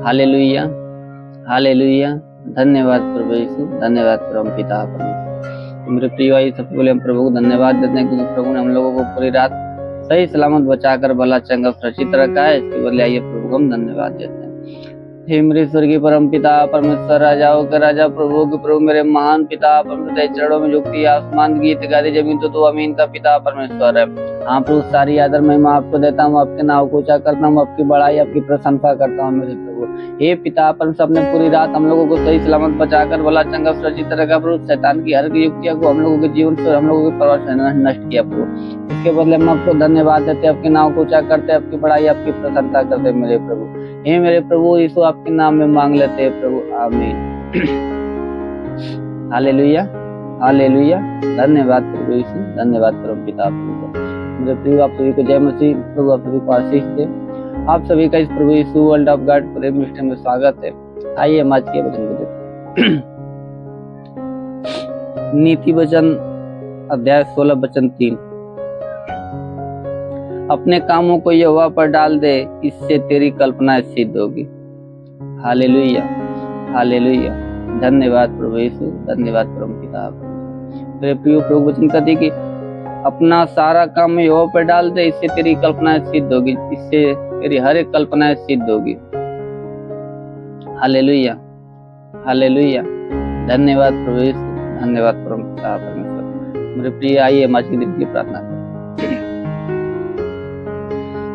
Hallelujah, hallelujah. धन्यवाद प्रभु यीशु, धन्यवाद परम पिता परमेश्वर। मेरे प्रिय भाई, सबसे पहले हम प्रभु को धन्यवाद देते हैं क्योंकि प्रभु ने हम लोगों को पूरी रात सही सलामत बचाकर भला चंगा सुरक्षित रखा है। इसके बदले आइए प्रभु को हम धन्यवाद देते हैं। हे मेरे स्वर्गीय परम पिता परमेश्वर, राजाओं के राजा, प्रभु के प्रभु, मेरे महान पिता परमेश्वर, तेरे चरणों में झुकती है आसमान की गादी जमीन तो तू अमीन का पिता परमेश्वर है। हाँ प्रभु, सारी आदर महिमा आपको देता हूँ, आपके नाम को ऊंचा करता हूँ, आपकी बड़ाई आपकी प्रशंसा करता हूँ मेरे प्रभु। हे पिता परमेश्वर, अपने पूरी रात हम लोगों को सही सलामत बचाकर भला चंगा सुरक्षित रखा प्रभु। शैतान की हर युक्तियों को हम लोगों के जीवन से, हम लोगों के परिवार से नष्ट किया प्रभु। इसके बदले हम आपको धन्यवाद देते, आपके नाम को ऊंचा करते, आपकी बड़ाई आपकी प्रशंसा करते मेरे प्रभु। हे मेरे प्रभु यीशु, आपके नाम में मांग लेते हैं प्रभु, आमीन। Hallelujah, hallelujah. धन्यवाद प्रभु यीशु, धन्यवाद परम पिता प्रभु। मेरे प्रभु, आप सभी को जय मसीह। प्रभु आप सभी को आशीष दे। आप सभी का इस प्रभु यीशु वर्ल्ड ऑफ गॉड पूरे मिनिस्ट्री में स्वागत है। आइए हम आज के वचन को देखते हैं। नीति वचन अध्याय 16 वचन 3। अपने कामों को यहोवा पर डाल दे, इससे तेरी कल्पना सिद्ध होगी। Hallelujah, hallelujah. धन्यवाद प्रभु यीशु, धन्यवाद परम पिता। मेरे प्रिय प्रभु वचन कहते हैं कि अपना सारा काम यहोवा पर डाल दे, इससे तेरी कल्पना सिद्ध होगी, इससे तेरी हर एक कल्पना सिद्ध होगी। Hallelujah, hallelujah. धन्यवाद प्रभु यीशु, धन्यवाद परम पिता परमेश्वर। मेरे प्रिय, आइए हम आज की दिन की प्रार्थना करें।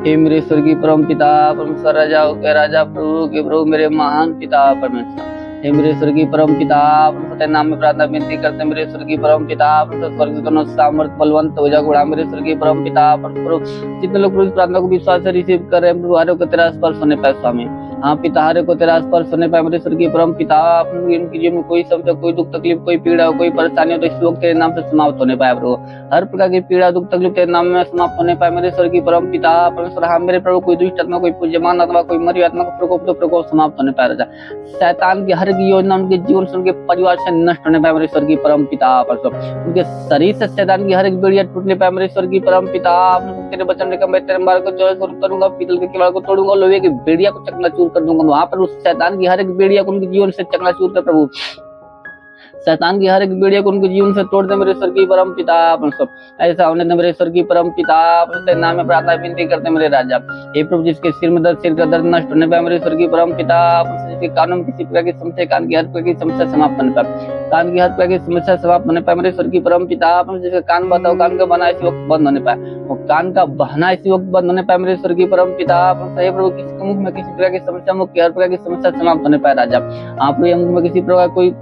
हे मेरे स्वर्गीय परम पिता परमेश्वर, राजाओं के राजा, प्रभु के प्रभु, मेरे महान पिता परमेश्वर। हे मेरे स्वर्गीय परम पिता परमेश्वर, तेरे नाम में प्रार्थना विनती करते हैं। मेरे स्वर्गीय परम पिता परमेश्वर, स्वर्ग दोनों सामर्थ बलवंत हो जा गुड़ा। मेरे स्वर्गीय परम पिता परमेश्वर, जितने लोग प्रभु प्रार्थना को विश्वास से रिसीव कर रहे हैं प्रभु, हर को तेरा स्पर्श होने पाए स्वामी। हाँ पिता, हर को तेरा स्पर्श होने पाए। मेरे स्वर्गीय परम पिता, इनकी जीवन में कोई समस्या, कोई दुख तकलीफ, कोई पीड़ा हो, कोई परेशानी हो तो इस लोग तेरे नाम से समाप्त होने पाए प्रभु। हर प्रकार की पीड़ा दुख तकलीफ तेरे नाम में समाप्त होने पाए। मेरे स्वर्गीय परम पिता परमेश्वर, हाँ मेरे प्रभु, कोई दुष्ट आत्मा, कोई पूज्यमान अथवा कोई मरी आत्मा का प्रकोप तो प्रकोप समाप्त होने पाए राजा। शैतान की हर एक योजना उनके जीवन से, उनके परिवार से नष्ट होने पाए। मेरे स्वर्गीय परम पिता परमेश्वर, उनके शरीर से शैतान की हर एक बेड़िया टूटने पाए। मेरे स्वर्गीय परम पिता, तेरे वचन लेकर मैं तेरे मार्ग को जो करूंगा, पीतल के किवाड़ को तोड़ूंगा, लोहे की बेड़िया को चकनाचूर कर दूंगा। वहां पर शैतान की हर एक बेड़िया को उनके जीवन से चकनाचूर कर प्रभु। शैतान की हर एक बेड़िया को उनके जीवन से तोड़ दे मेरे स्वर्गीय परम पिता परमेश्वर। ऐसा होने दे मेरे स्वर्गीय परम पिता परमेश्वर, नाम में प्रार्थना विनती करते मेरे राजा। हे प्रभु, जिसके सिर में दर्द, सिर का दर्द नष्ट होने पाए। मेरे स्वर्गीय परम पिता परमेश्वर, जिसके कानों में किसी प्रकार की समस्या, कान की हर प्रकार की समस्या समाप्त होने पाए। कान की हर प्रकार की समस्या समाप्त होने पाए। मेरे स्वर्गीय परम पिता परमेश्वर, जिसका कान बताओ, कान का बना इसी वक्त बंद होने पाए। वो कान का बहना इसी वक्त बंद होने पाए। मेरे स्वर्गीय परम पिता परमेश्वर, हे प्रभु, किसी मुख में किसी प्रकार की समस्या, मुख की हर प्रकार की समस्या समाप्त होने पाए राजा। आप मुख में किसी प्रकार कोई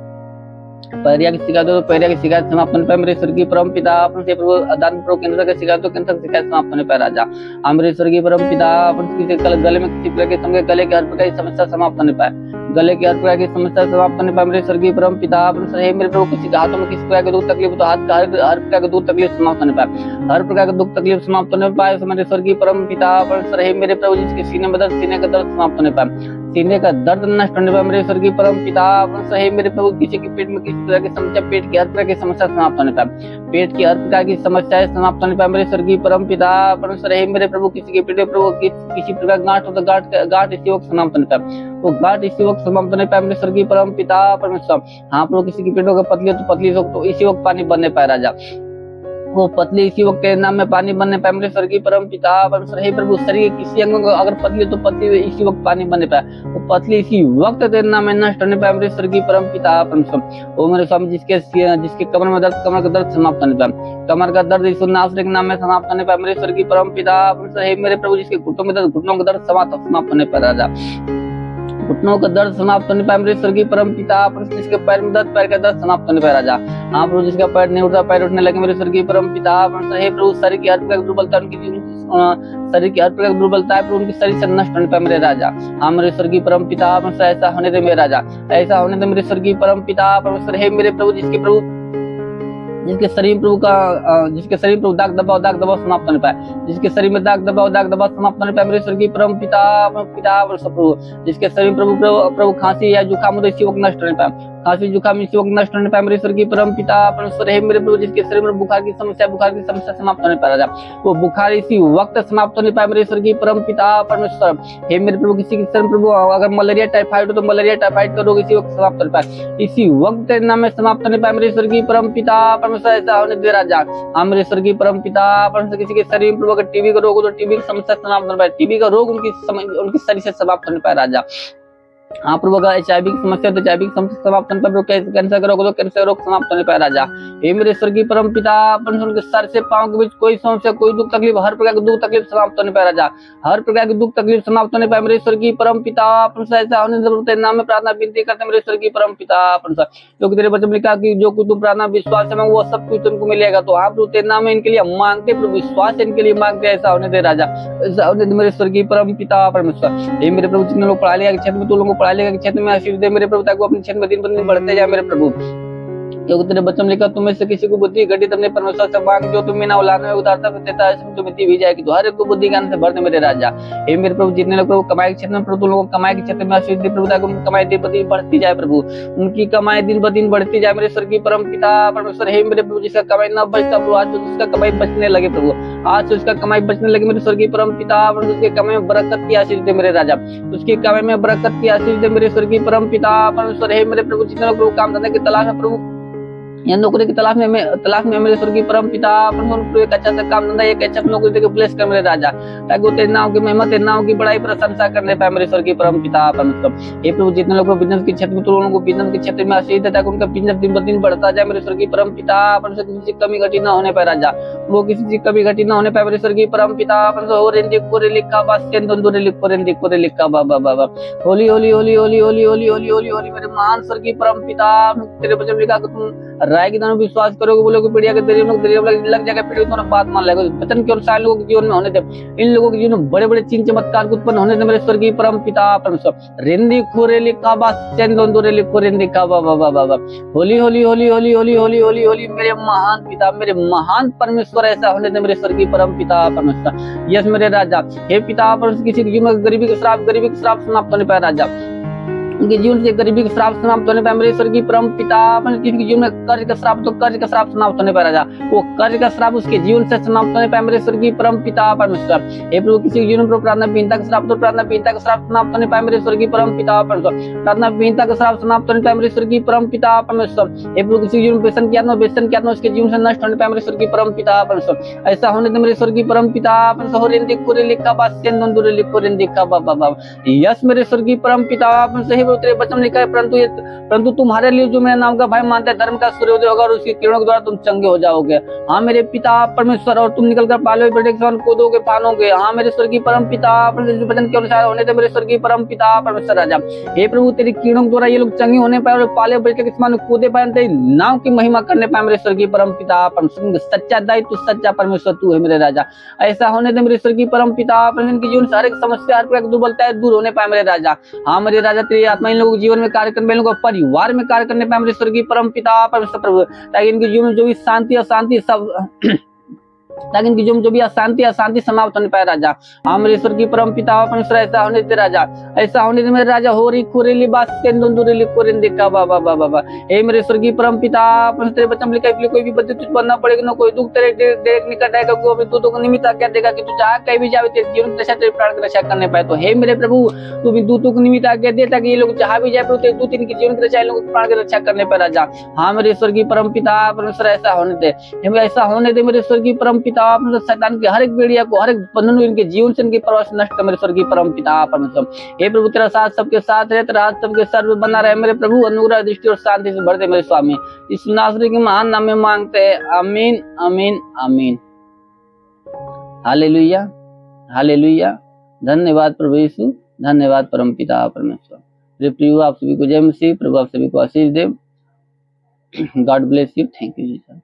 पैरिया की शिकायत हो तो पैरिया की शिकायत समाप्त होने पाए। मेरे स्वर्गीय परम पिता अपने प्रभु दान प्रभु कैंसर की शिकायत हो कैंसर की शिकायत समाप्त होने पाए राजा। मेरे स्वर्गीय परम पिता अपने गले में किसी प्रकार के समझे, गले की हर प्रकार की समस्या समाप्त होने पाए। गले की हर प्रकार की समस्या समाप्त होने पाए। मेरे स्वर्गीय परम पिता हे मेरे प्रभु, किसी हाथों में किसी प्रकार के दुख तकलीफ तो हाथ का हर प्रकार के दुख तकलीफ समाप्त होने पाए। हर प्रकार के दुख तकलीफ समाप्त होने पाए। मेरे स्वर्गीय परम पिता हे मेरे प्रभु, जिसके सीने में दर्द, सीने का दर्द समाप्त होने पाए। सीने का दर्द नष्ट होने पाए। मेरे स्वर्गीय परम पिता हे मेरे प्रभु, किसी के पेट में किसी प्रकार की समस्या, पेट की हर प्रकार की समस्या समाप्त होने पाए। पेट की हर प्रकार की समस्याएं समाप्त होने पाए। मेरे स्वर्गीय परम पिता परमेश्वर, हे मेरे प्रभु, किसी के पेट में प्रभु किसी प्रकार गांठ हो तो गांठ इसी वक्त समाप्त होने पाए। वो गांठ इसी वक्त समाप्त होने पाए। मेरे स्वर्गीय परम पिता परमेश्वर, हाँ प्रभु, किसी की पेटों का पतली हो तो पतली तो इसी वक्त पानी बनने पाए राजा। वो पतली इसी वक्त तेरे नाम में पानी बनने पाए। मेरे स्वर्गीय परम पिता परमेश्वर, हे प्रभु, शरीर किसी अंगों को अगर पतली तो पतली इसी वक्त पानी बनने पाए। वो पतली इसी वक्त तेरे नाम में नष्ट होने पाए। मेरे स्वर्गीय परम पिता परमेश्वर, वो मेरे स्वामी, जिसके कमर में दर्द, कमर का दर्द समाप्त होने पाए। कमर का दर्द यीशु नासरी के नाम में समाप्त होने पाए। मेरे स्वर्गीय परम पिता परमेश्वर, हे मेरे प्रभु, जिसके घुटनों में दर्द, घुटनों का दर्द समाप्त होने पाए राजा। घुटनों का दर्द समाप्त होने पाए। मेरे स्वर्गीय परम पिता परमेश्वर, जिसके पैर में दर्द, पैर का दर्द समाप्त होने पाए राजा। हाँ प्रभु, जिसका पैर नहीं उठता पैर उठने लगे। मेरे स्वर्गीय परम पिता परमेश्वर, हे प्रभु, शरीर की हर प्रकार दुर्बलता, उनकी शरीर की हर प्रकार दुर्बलता है उनके शरीर से नष्ट होने पाए मेरे राजा। हाँ मेरे स्वर्गीय परम पिता परमेश्वर, ऐसा होने दे मेरे राजा, ऐसा होने दे मेरे स्वर्गीय परम पिता परमेश्वर। हे मेरे प्रभु, जिसके शरीर प्रभु दाग दबाव समाप्त होने पाए। जिसके शरीर में दाग दबाव समाप्त होने पाए। मेरे स्वर्गीय परम पिता प्रभु, जिसके शरीर प्रभु खांसी या जुकाम हो तो इसी वक्त नष्ट होने पाए। खांसी जुकाम इसी वक्त नष्ट होने पाए मेरे स्वर्गीय परम पिता परमेश्वर। हे मेरे प्रभु जिसके शरीर में बुखार की समस्या समाप्त होने पाए राजा, वो बुखार इसी वक्त समाप्त होने पाए मेरे स्वर्गीय परम पिता परमेश्वर। हे मेरे प्रभु किसी के शरीर में प्रभु अगर मलेरिया टाइफाइड हो तो मलेरिया टाइफाइड का रोग इसी वक्त समाप्त होने पाए, इसी वक्त तेरे नाम में समाप्त होने पाए मेरे स्वर्गीय परम पिता परमेश्वर। ऐसा होने दे राजा। हाँ मेरे स्वर्गीय परम पिता परमेश्वर किसी के शरीर में प्रभु अगर टीबी का रोग हो तो टीबी की समस्या समाप्त होने पाए, टीबी का रोग उनकी शरीर से समाप्त होने पाए राजा। हाँ प्रभु अगर HIV की समस्या तो HIV की समस्या समाप्त होने पर, कैंसर का रोग तो कैंसर रोग समाप्त होने पाए राजा। हे मेरे स्वर्गीय परम पिता परमेश्वर के सर से पांव के बीच कोई समस्या कोई दुख तकलीफ हर प्रकार की दुख तकलीफ समाप्त होने पाए राजा, हर प्रकार की दुख तकलीफ समाप्त होने पाए मेरे स्वर्गीय परम पिता परमेश्वर। ऐसा होने तेरे नाम में प्रार्थना विनती करते मेरे स्वर्गीय परम पिता परमेश्वर, क्योंकि तेरे वचन में लिखा कि जो कुछ तुम प्रार्थना विश्वास से वो सब कुछ तुमको मिलेगा। तो हाँ प्रभु तेरे नाम में इनके लिए मांगते प्रभु, विश्वास इनके लिए मांगते। ऐसा होने दे राजा, ऐसा होने दे मेरे स्वर्गीय परम पिता परमेश्वर। हे मेरे प्रभु जितने लोग पढ़ाई लिखाई के क्षेत्र में, तो लोगों को पढ़ाई लिखाई के क्षेत्र में आशीष दे मेरे प्रभु, ताकि वो अपने क्षेत्र में दिन ब दिन बढ़ते जाए मेरे प्रभु। क्योंकि तेरे बच्चों ने लिखा तुम्हें से किसी को बुद्धि घटी अपने परमेश्वर से मांग, जो तुम्हें ना उलाने में उतारता देता है तुम्हें दी भी जाएगी। तो हर एक को बुद्धि ज्ञान से भर दे मेरे राजा। हे मेरे प्रभु जितने लोग प्रभु कमाई के क्षेत्र में प्रभु लोगों को कमाई के क्षेत्र में आशीष दे प्रभु, ताकि उनकी कमाई दिन ब दिन बढ़ती जाए प्रभु, उनकी कमाई दिन ब दिन बढ़ती जाए मेरे स्वर्गीय परम पिता परमेश्वर। हे मेरे प्रभु जिसका कमाई न बचता प्रभु, आज उसका कमाई बचने लगे प्रभु, आज उसका कमाई बचने लगे मेरे स्वर्गीय परम पिता परमेश्वर। उसके कमाई में बरकत की आशीष दे मेरे राजा, उसकी कमाई में बरकत की आशीष दे मेरे स्वर्गीय परम पिता परमेश्वर। हे मेरे प्रभु जितने लोग प्रभु काम धंधे की तलाश में प्रभु या नौकरी की तलाश में मेरे स्वर्गीय परम पिता परमेश्वर एक अच्छा सा काम धंधा एक अच्छा नौकरी देकर ब्लेस कर मेरे राजा, ताकि वो तेरे नाम की महिमा तेरे नाम की बड़ाई प्रशंसा करने पाए मेरे स्वर्गीय परम पिता परमेश्वर। हे प्रभु जितने लोग बिजनेस के क्षेत्र में, तो लोगों को बिजनेस के क्षेत्र में आशीष दे, ताकि उनका बिजनेस दिन ब दिन बढ़ता जाए मेरे स्वर्गीय परम पिता परमेश्वर। किसी चीज कमी घटी न होने पाए राजा, वो किसी चीज कमी घटी न होने पाए मेरे स्वर्गीय परम पिता परमेश्वर। हो रेंदी कोरे लिखा बस तेंदुरे लिखो रेंदी कोरे लिखा बाबा बाबा होली होली होली होली होली होली होली होली होली मेरे महान स्वर्गीय परम पिता। तेरे वचन लिखा कि तुम राय की दानों विश्वास करोगे वो लोग पीढ़िया के तेरे लग जाएगा, पीढ़ी तुम्हारा बात मान लेगा। वचन के अनुसार लोगों के जीवन में होने दे, इन लोगों के जीवन में बड़े बड़े चिन्ह चमत्कार उत्पन्न होने दे मेरे स्वर्गीय परम पिता परमेश्वर। रेंदी खोरे लिखा बस तेंदुरे लिखो रेंदी का बाबा बाबा होली होली होली होली होली होली होली होली मेरे महान पिता मेरे महान परमेश्वर। ऐसा होने दे मेरे स्वर्गीय परम पिता परमेश्वर। यस मेरे राजा। हे पिता परमेश्वर किसी के जीवन में गरीबी का श्राप समाप्त होने पाए राजा, उनके जीवन से गरीबी का श्राप समाप्त होने पाए मेरे स्वर्गीय परम पिता। किसी के जीवन में कर्ज का श्राप तो कर्ज का श्राप समाप्त होने पाए राजा, वो कर्ज का श्राप उसके जीवन से समाप्त होने पाए मेरे स्वर्गीय परम पिता परमेश्वर। हे प्रभु किसी के जीवन में प्रार्थना विहीनता का श्राप तो प्रार्थना विहीनता का श्राप समाप्त होने पाए मेरे स्वर्गीय परम पिता परमेश्वर। प्रार्थना विहीनता का श्राप समाप्त होने पाए मेरे स्वर्गीय परम पिता परमेश्वर। हे प्रभु किसी के जीवन में व्यसन की आत्मा उसके जीवन से नष्ट होने पाए मेरे स्वर्गीय परम पिता परमेश्वर। ऐसा होने दे मेरे स्वर्गीय परम पिता परमेश्वर। रेंदी कोरे लिखा बस तेंदुरे लिखो रेंदी का बाबा यस मेरे स्वर्गीय परम पिता परमेश्वर। तेरे वचन लिखा है परंतु तुम्हारे लिए जो मेरे नाम का भय मानते हैं धर्म का सूर्योदय होगा और उसकी किरणों के द्वारा तुम चंगे हो जाओगे। हाँ मेरे पिता परमेश्वर, और तुम निकलकर पाले बेटे के समान कूदोगे फानोगे। हाँ मेरे स्वर्गीय परम पिता परमेश्वर वचन के अनुसार होने थे मेरे स्वर्गीय परम पिता परमेश्वर राजा। हे प्रभु तेरी किरणों के द्वारा ये लोग चंगे होने पाए और पाले बेटे के समान कूदे पाए, तेरी नाम की महिमा करने पाए मेरे स्वर्गीय परम पिता परमेश्वर। सच्चा दायित्व सच्चा परमेश्वर तू है मेरे राजा। ऐसा होने दे मेरे स्वर्गीय परम पिता परमेश्वर की जीवन से हर एक समस्या हर प्रकार की दुर्बलता दूर होने पाए मेरे राजा। हाँ मेरे राजा तेरी आत्मा इन लोगों के जीवन में कार्य करने, लोगों को परिवार में कार्य करने पाए मेरे स्वर्गीय परम पिता परमेश्वर प्रभु, ताकि इनके जीवन में जो भी शांति अशांति सब ताकि इनकी जो भी अशांति समाप्त होने पाए राजा। हाँ मेरे स्वर्गीय परम पिता परमेश्वर। ऐसा होने दे राजा, ऐसा होने दे मेरे राजा। हो रही खोरे लिबास तेंदुरे लिखो रेंदी का बाबा बाबा हे मेरे स्वर्गीय परम पिता परमेश्वर। तेरे वचन लिखा है कोई भी बंदी तुझ पर ना पड़ेगा ना कोई दुख तेरे निकट आएगा, क्योंकि तू तो निमित्त आज्ञा देगा कि तू जहाँ कहीं भी जावे तेरे जीवन की रक्षा तेरे प्राण की रक्षा करने पाए। तो हे मेरे प्रभु तू भी दूतों को निमित्त आज्ञा दे, ताकि ये लोग जहाँ भी जाए प्रभु तेरे दूत इनके जीवन की रक्षा, इन लोगों के प्राण की रक्षा करने पाए राजा। हाँ मेरे स्वर्गीय परम पिता परमेश्वर। ऐसा होने दे, ऐसा होने दे मेरे स्वर्गीय परम पिता परमेश्वर। के हर एक बेड़िया को हर एक बंधन इनके जीवन से इनकी परवाह नष्ट कर मेरे स्वर्गीय परम पिता परमेश्वर। हे प्रभु तेरा साथ सबके साथ रहे, तेरा हाथ सबके सर में बना रहे मेरे प्रभु। अनुग्रह दृष्टि और शांति से भर दे मेरे स्वामी। इस नासरी के महान नाम में मांगते हैं, आमीन आमीन आमीन। Hallelujah hallelujah. धन्यवाद प्रभु यीशु, धन्यवाद परम पिता परमेश्वर। प्रभु आप सभी को जय मसीह, प्रभु आप सभी को आशीष दे। God bless you. Thank you Jesus.